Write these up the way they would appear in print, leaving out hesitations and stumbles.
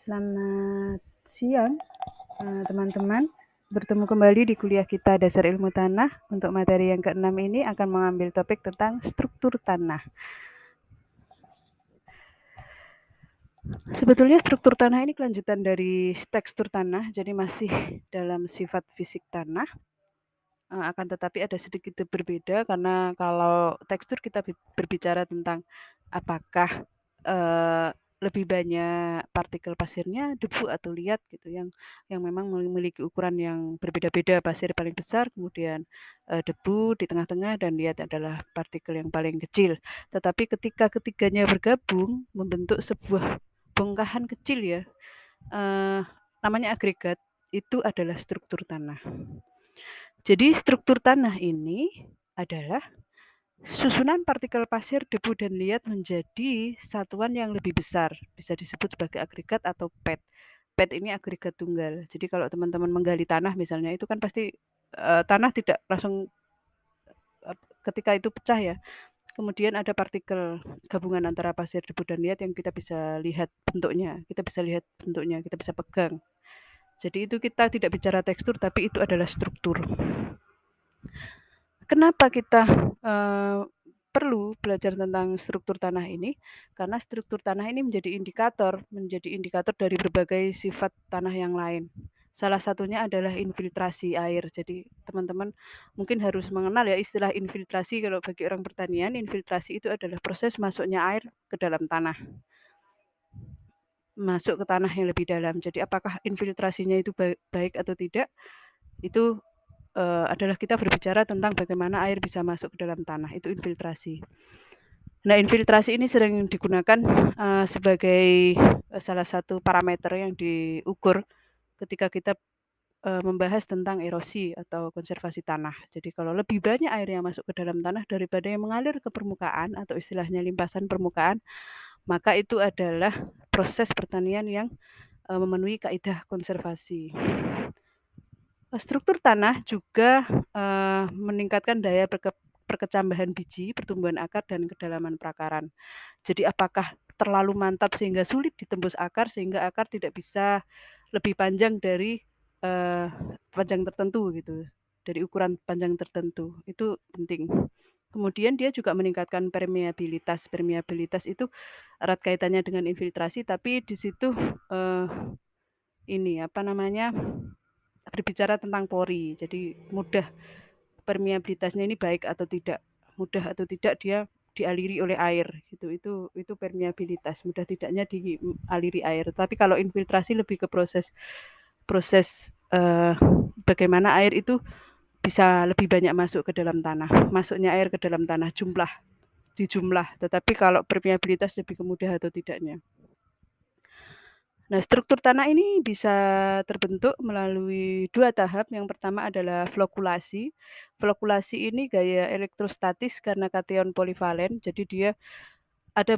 Selamat siang, teman-teman. Bertemu kembali di kuliah kita Dasar Ilmu Tanah. Untuk materi yang ke-6 ini akan mengambil topik tentang struktur tanah. Sebetulnya struktur tanah ini kelanjutan dari tekstur tanah, jadi masih dalam sifat fisik tanah. Akan tetapi ada sedikit berbeda karena kalau tekstur kita berbicara tentang apakah uh, lebih banyak partikel pasirnya, debu atau liat gitu yang memang memiliki ukuran yang berbeda-beda. Pasir paling besar, kemudian debu di tengah-tengah dan liat adalah partikel yang paling kecil. Tetapi ketika ketiganya bergabung membentuk sebuah bongkahan kecil ya, namanya agregat, itu adalah struktur tanah. Jadi struktur tanah ini adalah susunan partikel pasir, debu, dan liat menjadi satuan yang lebih besar. Bisa disebut sebagai agregat atau pad. Pad ini agregat tunggal. Jadi kalau teman-teman menggali tanah misalnya, itu kan pasti tanah tidak langsung ketika itu pecah ya. Kemudian ada partikel gabungan antara pasir, debu, dan liat yang kita bisa lihat bentuknya. Kita bisa pegang. Jadi itu kita tidak bicara tekstur, tapi itu adalah struktur. Kenapa kita perlu belajar tentang struktur tanah ini? Karena struktur tanah ini menjadi indikator dari berbagai sifat tanah yang lain. Salah satunya adalah infiltrasi air. Jadi teman-teman mungkin harus mengenal ya istilah infiltrasi. Kalau bagi orang pertanian, infiltrasi itu adalah proses masuknya air ke dalam tanah. Masuk ke tanah yang lebih dalam. Jadi apakah infiltrasinya itu baik atau tidak? Itu adalah kita berbicara tentang bagaimana air bisa masuk ke dalam tanah, itu infiltrasi. Nah, infiltrasi ini sering digunakan sebagai salah satu parameter yang diukur ketika kita membahas tentang erosi atau konservasi tanah. Jadi kalau lebih banyak air yang masuk ke dalam tanah daripada yang mengalir ke permukaan atau istilahnya limpasan permukaan, maka itu adalah proses pertanian yang memenuhi kaidah konservasi. Struktur tanah juga meningkatkan daya perkecambahan biji, pertumbuhan akar, dan kedalaman perakaran. Jadi apakah terlalu mantap sehingga sulit ditembus akar, sehingga akar tidak bisa lebih panjang dari panjang tertentu gitu, dari ukuran panjang tertentu. Itu penting. Kemudian dia juga meningkatkan permeabilitas. Permeabilitas itu erat kaitannya dengan infiltrasi, tapi di situ berbicara tentang pori. Jadi mudah permeabilitasnya ini baik atau tidak, mudah atau tidak dia dialiri oleh air gitu. Itu permeabilitas, mudah tidaknya dialiri air. Tapi kalau infiltrasi lebih ke proses bagaimana air itu bisa lebih banyak masuk ke dalam tanah. Masuknya air ke dalam tanah dijumlah. Tetapi kalau permeabilitas lebih ke mudah atau tidaknya. Nah, struktur tanah ini bisa terbentuk melalui 2 tahap. Yang pertama adalah flokulasi. Flokulasi ini gaya elektrostatis karena kation polivalen. Jadi dia ada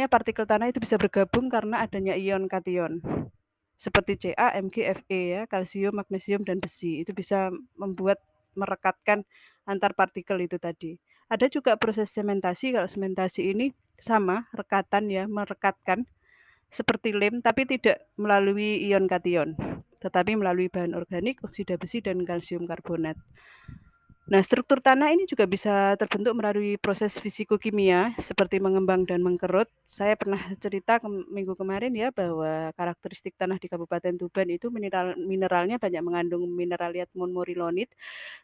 partikel tanah itu bisa bergabung karena adanya ion kation. Seperti Ca, Mg, Fe ya, kalsium, magnesium, dan besi. Itu bisa merekatkan antar partikel itu tadi. Ada juga proses sementasi. Kalau sementasi ini sama, rekatan ya, merekatkan seperti lem tapi tidak melalui ion kation, tetapi melalui bahan organik, oksida besi, dan kalsium karbonat. Nah, struktur tanah ini juga bisa terbentuk melalui proses fisikokimia seperti mengembang dan mengkerut. Saya pernah cerita minggu kemarin ya bahwa karakteristik tanah di Kabupaten Tuban itu mineralnya banyak mengandung mineral liat monmorilonit,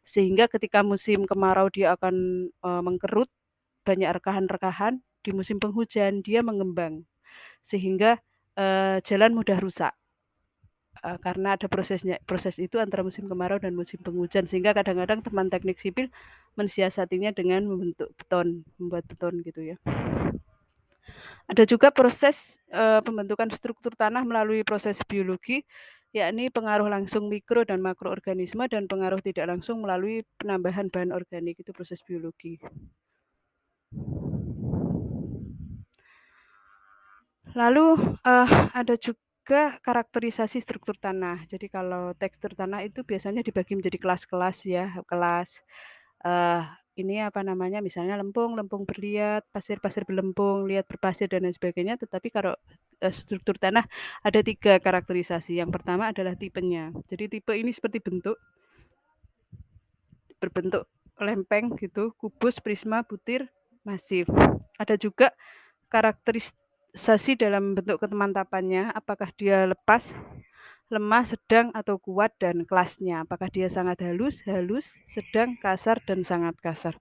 sehingga ketika musim kemarau dia akan mengkerut, banyak rekahan-rekahan. Di musim penghujan dia mengembang sehingga jalan mudah rusak karena ada proses itu antara musim kemarau dan musim penghujan, sehingga kadang-kadang teman teknik sipil mensiasatinya dengan membuat beton gitu ya. Ada juga proses pembentukan struktur tanah melalui proses biologi, yakni pengaruh langsung mikro dan makroorganisme dan pengaruh tidak langsung melalui penambahan bahan organik, itu proses biologi. Lalu ada juga karakterisasi struktur tanah. Jadi kalau tekstur tanah itu biasanya dibagi menjadi kelas-kelas ya, kelas misalnya lempung berliat, pasir berlempung, liat berpasir dan lain sebagainya. Tetapi kalau struktur tanah ada 3 karakterisasi. Yang pertama adalah tipenya. Jadi tipe ini seperti berbentuk lempeng gitu, kubus, prisma, butir, masif. Ada juga karakterisasi dalam bentuk kemantapannya, apakah dia lepas, lemah, sedang, atau kuat, dan kelasnya. Apakah dia sangat halus, sedang, kasar, dan sangat kasar.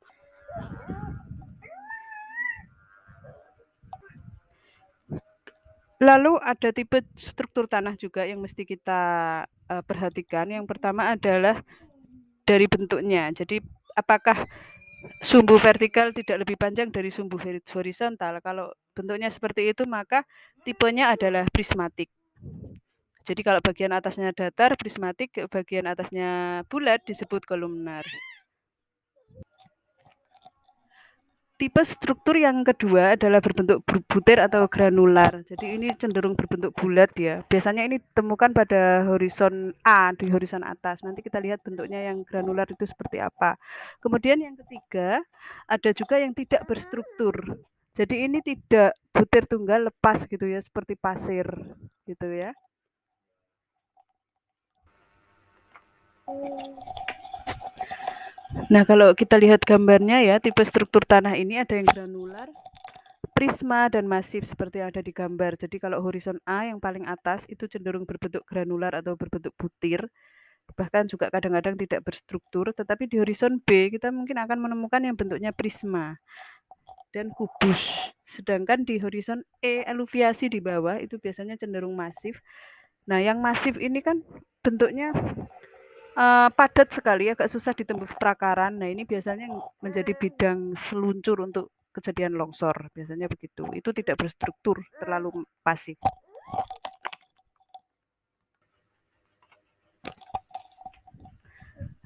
Lalu ada tipe struktur tanah juga yang mesti kita perhatikan. Yang pertama adalah dari bentuknya. Jadi apakah sumbu vertikal tidak lebih panjang dari sumbu horizontal? Kalau bentuknya seperti itu maka tipenya adalah prismatik. Jadi kalau bagian atasnya datar prismatik, bagian atasnya bulat disebut kolumnar. Tipe struktur yang kedua adalah berbentuk butir atau granular. Jadi ini cenderung berbentuk bulat ya. Biasanya ini ditemukan pada horizon A, di horizon atas. Nanti kita lihat bentuknya yang granular itu seperti apa. Kemudian yang ketiga, ada juga yang tidak berstruktur. Jadi ini tidak butir tunggal lepas gitu ya, seperti pasir gitu ya. Nah, kalau kita lihat gambarnya ya, tipe struktur tanah ini ada yang granular, prisma, dan masif seperti yang ada di gambar. Jadi kalau horizon A yang paling atas itu cenderung berbentuk granular atau berbentuk butir, bahkan juga kadang-kadang tidak berstruktur, tetapi di horizon B kita mungkin akan menemukan yang bentuknya prisma dan kubus. Sedangkan di horizon E, eluviasi di bawah itu biasanya cenderung masif. Nah, yang masif ini kan bentuknya padat sekali, agak susah ditembus prakaran. Nah, ini biasanya menjadi bidang seluncur untuk kejadian longsor, biasanya begitu. Itu tidak berstruktur, terlalu pasif.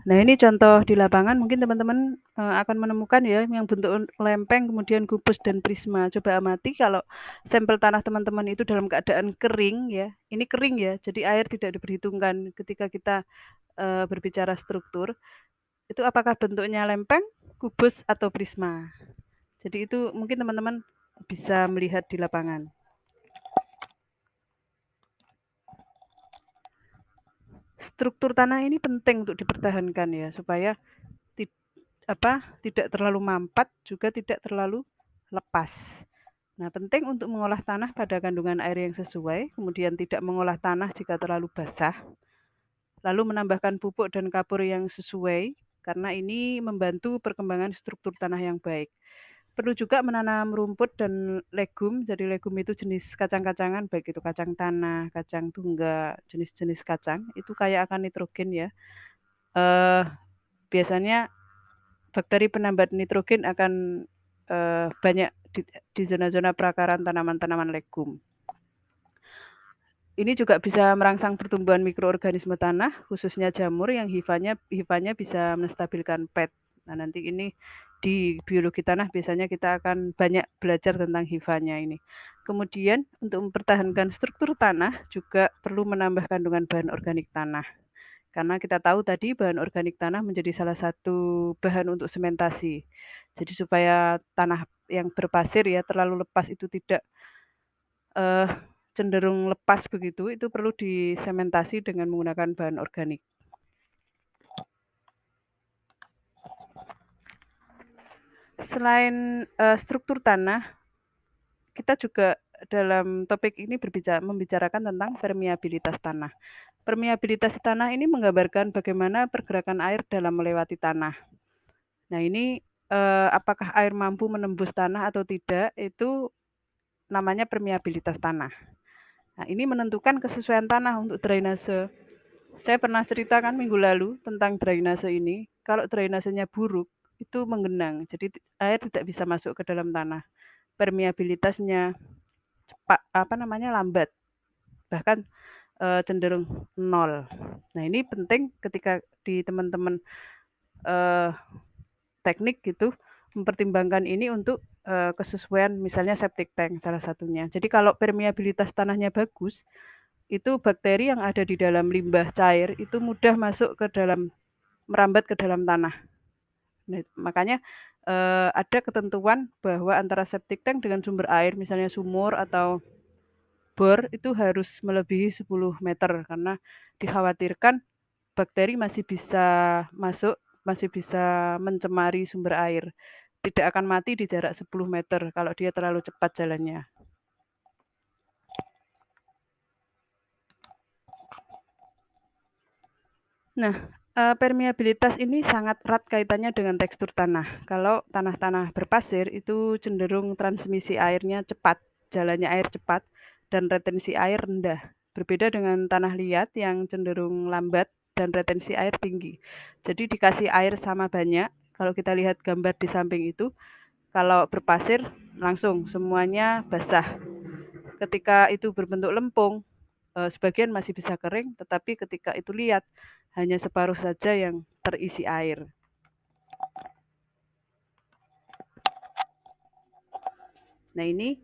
Nah, ini contoh di lapangan mungkin teman-teman akan menemukan ya yang bentuk lempeng, kemudian kubus dan prisma. Coba amati kalau sampel tanah teman-teman itu dalam keadaan kering ya. Ini kering ya, jadi air tidak diperhitungkan ketika kita berbicara struktur. Itu apakah bentuknya lempeng, kubus, atau prisma. Jadi itu mungkin teman-teman bisa melihat di lapangan. Struktur tanah ini penting untuk dipertahankan ya, supaya tidak terlalu mampat, juga tidak terlalu lepas. Nah, penting untuk mengolah tanah pada kandungan air yang sesuai, kemudian tidak mengolah tanah jika terlalu basah, lalu menambahkan pupuk dan kapur yang sesuai, karena ini membantu perkembangan struktur tanah yang baik. Perlu juga menanam rumput dan legum. Jadi legum itu jenis kacang-kacangan, baik itu kacang tanah, kacang tungga, jenis-jenis kacang. Itu kaya akan nitrogen ya. Biasanya bakteri penambat nitrogen akan banyak di zona-zona perakaran tanaman-tanaman legum. Ini juga bisa merangsang pertumbuhan mikroorganisme tanah, khususnya jamur yang hifanya bisa menstabilkan pH. Nah, nanti ini di biologi tanah biasanya kita akan banyak belajar tentang hifanya ini. Kemudian untuk mempertahankan struktur tanah juga perlu menambah kandungan bahan organik tanah. Karena kita tahu tadi bahan organik tanah menjadi salah satu bahan untuk sementasi. Jadi supaya tanah yang berpasir ya terlalu lepas itu tidak eh, cenderung lepas begitu, itu perlu disementasi dengan menggunakan bahan organik. Selain struktur tanah, kita juga dalam topik ini membicarakan tentang permeabilitas tanah. Permeabilitas tanah ini menggambarkan bagaimana pergerakan air dalam melewati tanah. Nah, ini apakah air mampu menembus tanah atau tidak, itu namanya permeabilitas tanah. Nah, ini menentukan kesesuaian tanah untuk drainase. Saya pernah ceritakan minggu lalu tentang drainase ini. Kalau drainasenya buruk, itu menggenang. Jadi air tidak bisa masuk ke dalam tanah. Permeabilitasnya lambat. Bahkan cenderung nol. Nah, ini penting ketika di teman-teman teknik gitu mempertimbangkan ini untuk kesesuaian misalnya septic tank salah satunya. Jadi kalau permeabilitas tanahnya bagus, itu bakteri yang ada di dalam limbah cair itu mudah masuk ke dalam merambat ke dalam tanah. Nah, makanya ada ketentuan bahwa antara septic tank dengan sumber air misalnya sumur atau bor itu harus melebihi 10 meter karena dikhawatirkan bakteri masih bisa masuk, masih bisa mencemari sumber air. Tidak akan mati di jarak 10 meter kalau dia terlalu cepat jalannya. Nah, permeabilitas ini sangat erat kaitannya dengan tekstur tanah. Kalau tanah-tanah berpasir itu cenderung transmisi airnya cepat, jalannya air cepat, dan retensi air rendah. Berbeda dengan tanah liat yang cenderung lambat dan retensi air tinggi. Jadi dikasih air sama banyak, kalau kita lihat gambar di samping itu, kalau berpasir langsung semuanya basah. Ketika itu berbentuk lempung, sebagian masih bisa kering, tetapi ketika itu liat, hanya separuh saja yang terisi air. Nah ini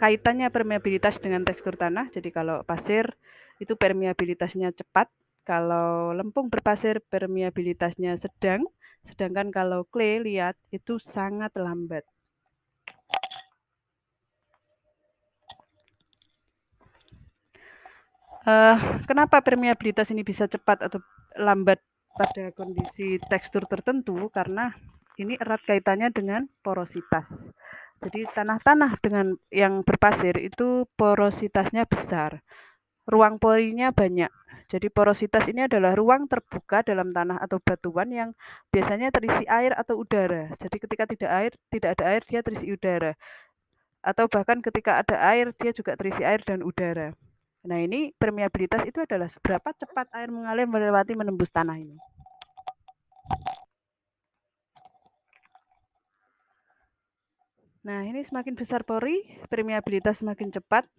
kaitannya permeabilitas dengan tekstur tanah. Jadi kalau pasir itu permeabilitasnya cepat, kalau lempung berpasir permeabilitasnya sedang, sedangkan kalau clay liat itu sangat lambat. Kenapa permeabilitas ini bisa cepat atau lambat pada kondisi tekstur tertentu? Karena ini erat kaitannya dengan porositas. Jadi tanah-tanah dengan yang berpasir itu porositasnya besar, ruang porinya banyak. Jadi porositas ini adalah ruang terbuka dalam tanah atau batuan yang biasanya terisi air atau udara. Jadi ketika tidak ada air dia terisi udara. Atau bahkan ketika ada air dia juga terisi air dan udara. Nah ini permeabilitas itu adalah seberapa cepat air mengalir melewati menembus tanah ini. Nah ini semakin besar pori, permeabilitas semakin cepat.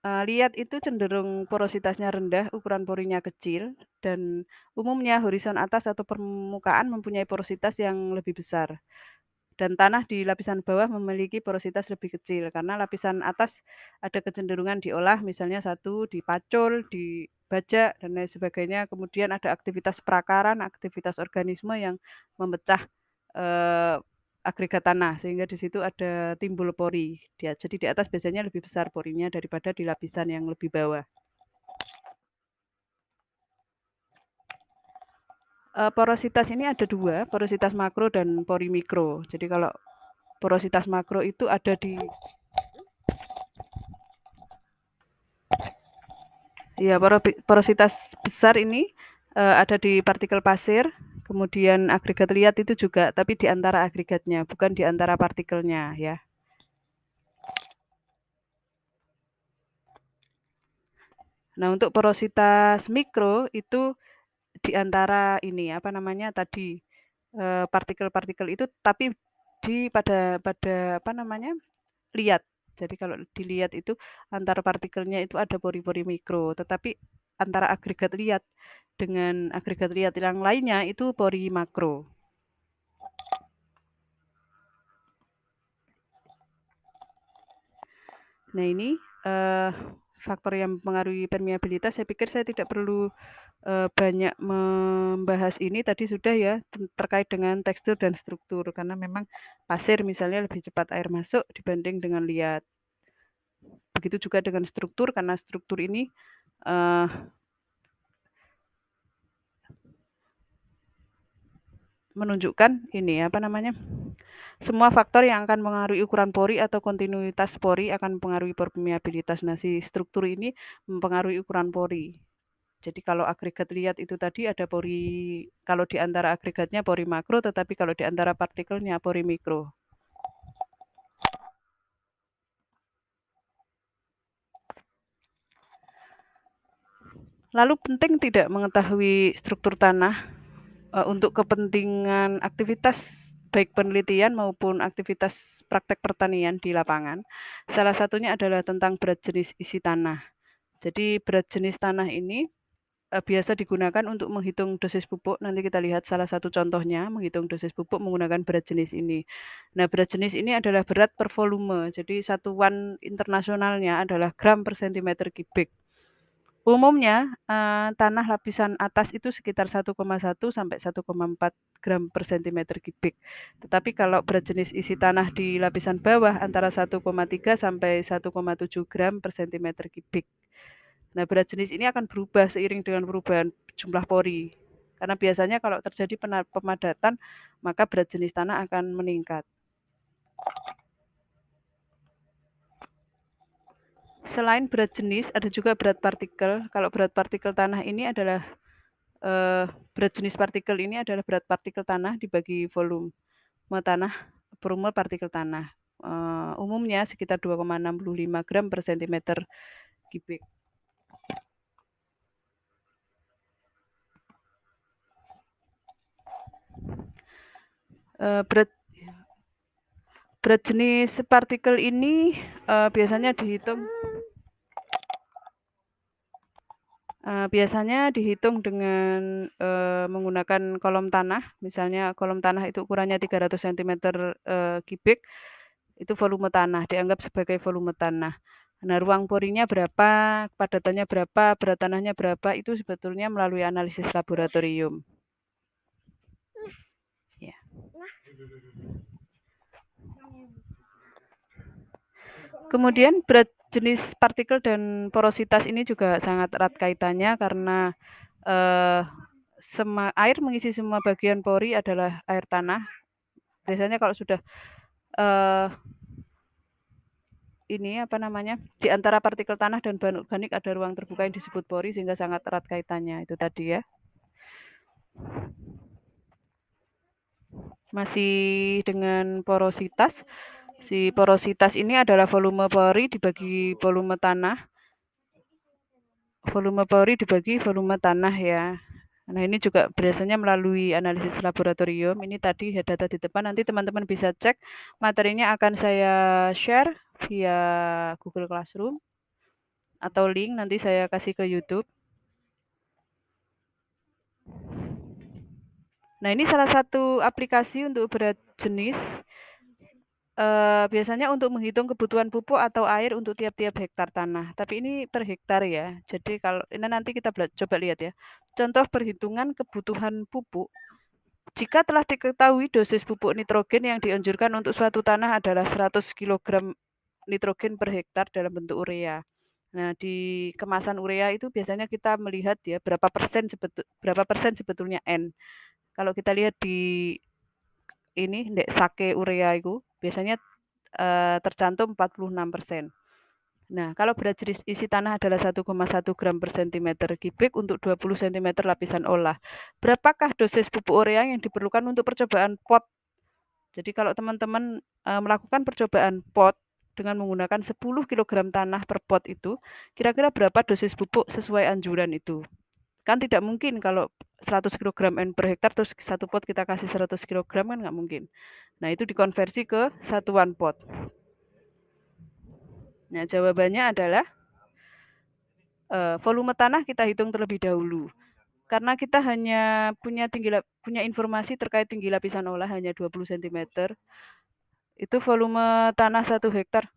Liat itu cenderung porositasnya rendah, ukuran porinya kecil, dan umumnya horizon atas atau permukaan mempunyai porositas yang lebih besar. Dan tanah di lapisan bawah memiliki porositas lebih kecil karena lapisan atas ada kecenderungan diolah, misalnya satu dipacul, dibajak, dan lain sebagainya. Kemudian ada aktivitas perakaran, aktivitas organisme yang memecah eh, agregat tanah sehingga di situ ada timbul pori. Jadi di atas biasanya lebih besar porinya daripada di lapisan yang lebih bawah. Porositas ini ada dua, porositas makro dan pori mikro. Jadi kalau porositas makro itu ada di ya porositas besar ini ada di partikel pasir, kemudian agregat liat itu juga, tapi di antara agregatnya, bukan di antara partikelnya ya. Nah, untuk porositas mikro itu di antara ini apa namanya tadi partikel-partikel itu, tapi pada apa namanya liat. Jadi kalau dilihat itu antara partikelnya itu ada pori-pori mikro, tetapi antara agregat liat dengan agregat liat yang lainnya itu pori makro. Nah ini faktor yang mempengaruhi permeabilitas. Saya pikir saya tidak perlu banyak membahas ini. Tadi sudah ya terkait dengan tekstur dan struktur karena memang pasir misalnya lebih cepat air masuk dibanding dengan liat. Begitu juga dengan struktur karena struktur ini menunjukkan ini apa namanya semua faktor yang akan mengaruhi ukuran pori atau kontinuitas pori akan mempengaruhi permeabilitas. Nah, si struktur ini mempengaruhi ukuran pori. Jadi kalau agregat liat itu tadi ada pori, kalau di antara agregatnya pori makro, tetapi kalau di antara partikelnya pori mikro. Lalu penting tidak mengetahui struktur tanah untuk kepentingan aktivitas baik penelitian maupun aktivitas praktek pertanian di lapangan. Salah satunya adalah tentang berat jenis isi tanah. Jadi berat jenis tanah ini biasa digunakan untuk menghitung dosis pupuk. Nanti kita lihat salah satu contohnya menghitung dosis pupuk menggunakan berat jenis ini. Nah, berat jenis ini adalah berat per volume. Jadi satuan internasionalnya adalah gram per sentimeter kubik. Umumnya, tanah lapisan atas itu sekitar 1,1 sampai 1,4 gram per sentimeter kubik. Tetapi kalau berat jenis isi tanah di lapisan bawah antara 1,3 sampai 1,7 gram per sentimeter kubik. Nah, berat jenis ini akan berubah seiring dengan perubahan jumlah pori. Karena biasanya kalau terjadi pemadatan, maka berat jenis tanah akan meningkat. Selain berat jenis, ada juga berat partikel. Kalau berat partikel tanah ini adalah berat jenis partikel ini adalah berat partikel tanah dibagi volume tanah, volume partikel tanah. Umumnya sekitar 2,65 gram per sentimeter kubik. Berat jenis partikel ini biasanya dihitung dengan menggunakan kolom tanah. Misalnya kolom tanah itu ukurannya 300 cm kubik, itu volume tanah, dianggap sebagai volume tanah. Nah, ruang porinya berapa, kepadatannya berapa, berat tanahnya berapa, itu sebetulnya melalui analisis laboratorium. Ya. Kemudian berat jenis partikel dan porositas ini juga sangat erat kaitannya karena air mengisi semua bagian pori adalah air tanah. Biasanya kalau sudah di antara partikel tanah dan bahan organik ada ruang terbuka yang disebut pori sehingga sangat erat kaitannya. Itu tadi ya. Masih dengan porositas. Si porositas ini adalah volume pori dibagi volume tanah. Volume pori dibagi volume tanah ya. Nah, ini juga biasanya melalui analisis laboratorium. Ini tadi data di depan, nanti teman-teman bisa cek. Materinya akan saya share via Google Classroom atau link nanti saya kasih ke YouTube. Nah, ini salah satu aplikasi untuk berat jenis. Biasanya untuk menghitung kebutuhan pupuk atau air untuk tiap-tiap hektar tanah. Tapi ini per hektar ya. Jadi kalau ini nanti kita coba lihat ya. Contoh perhitungan kebutuhan pupuk. Jika telah diketahui dosis pupuk nitrogen yang dianjurkan untuk suatu tanah adalah 100 kg nitrogen per hektar dalam bentuk urea. Nah, di kemasan urea itu biasanya kita melihat ya berapa persen sebetulnya N. Kalau kita lihat di ini indeks sake urea itu biasanya tercantum 46%. Nah, kalau berat jenis isi tanah adalah 1,1 gram per sentimeter kubik untuk 20 cm lapisan olah. Berapakah dosis pupuk urea yang diperlukan untuk percobaan pot? Jadi kalau teman-teman melakukan percobaan pot dengan menggunakan 10 kg tanah per pot itu, kira-kira berapa dosis pupuk sesuai anjuran itu? Kan tidak mungkin kalau 100 kg N per hektar terus satu pot kita kasih 100 kg kan nggak mungkin. Nah, itu dikonversi ke satuan pot. Nah, jawabannya adalah volume tanah kita hitung terlebih dahulu. Karena kita hanya punya informasi terkait tinggi lapisan olah hanya 20 cm. Itu volume tanah 1 hektar.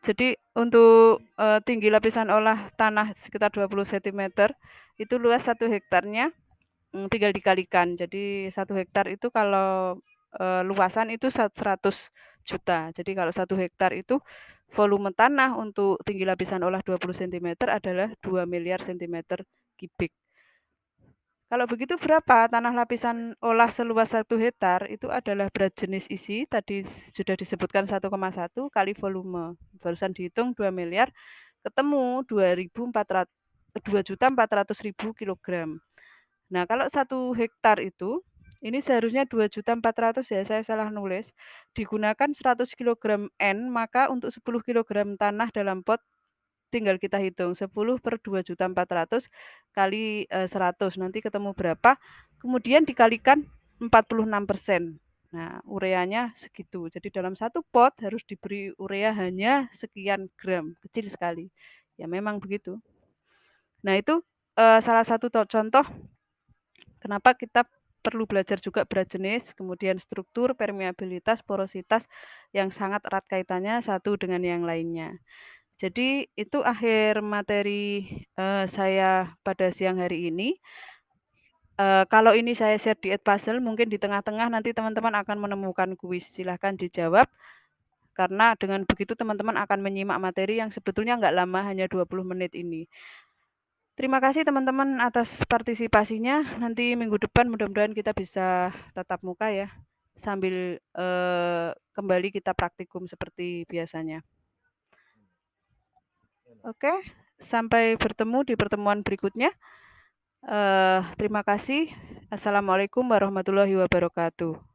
Jadi untuk tinggi lapisan olah tanah sekitar 20 cm, itu luas 1 hektarnya tinggal dikalikan. Jadi 1 hektar itu kalau luasan itu 100 juta. Jadi kalau 1 hektar itu volume tanah untuk tinggi lapisan olah 20 cm adalah 2 miliar cm kubik. Kalau begitu berapa tanah lapisan olah seluas 1 hektar itu adalah berat jenis isi tadi sudah disebutkan 1,1 kali volume. Barusan dihitung 2 miliar ketemu 2.400.000 kilogram. Nah, kalau 1 hektar itu ini seharusnya 2.400.000 ya, saya salah nulis. Digunakan 100 kg N, maka untuk 10 kg tanah dalam pot tinggal kita hitung 10 per 2.400.000 kali 100 nanti ketemu berapa, kemudian dikalikan 46%. Nah, ureanya segitu. Jadi dalam satu pot harus diberi urea hanya sekian gram, kecil sekali. Ya memang begitu. Nah, itu salah satu contoh kenapa kita perlu belajar juga berat jenis, kemudian struktur, permeabilitas, porositas yang sangat erat kaitannya satu dengan yang lainnya. Jadi itu akhir materi, saya pada siang hari ini. Kalau ini saya share di Edpuzzle, mungkin di tengah-tengah nanti teman-teman akan menemukan kuis, silahkan dijawab, karena dengan begitu teman-teman akan menyimak materi yang sebetulnya nggak lama, hanya 20 menit ini. Terima kasih teman-teman atas partisipasinya, nanti minggu depan mudah-mudahan kita bisa tatap muka ya, sambil, kembali kita praktikum seperti biasanya. Oke, sampai bertemu di pertemuan berikutnya. Terima kasih. Assalamualaikum warahmatullahi wabarakatuh.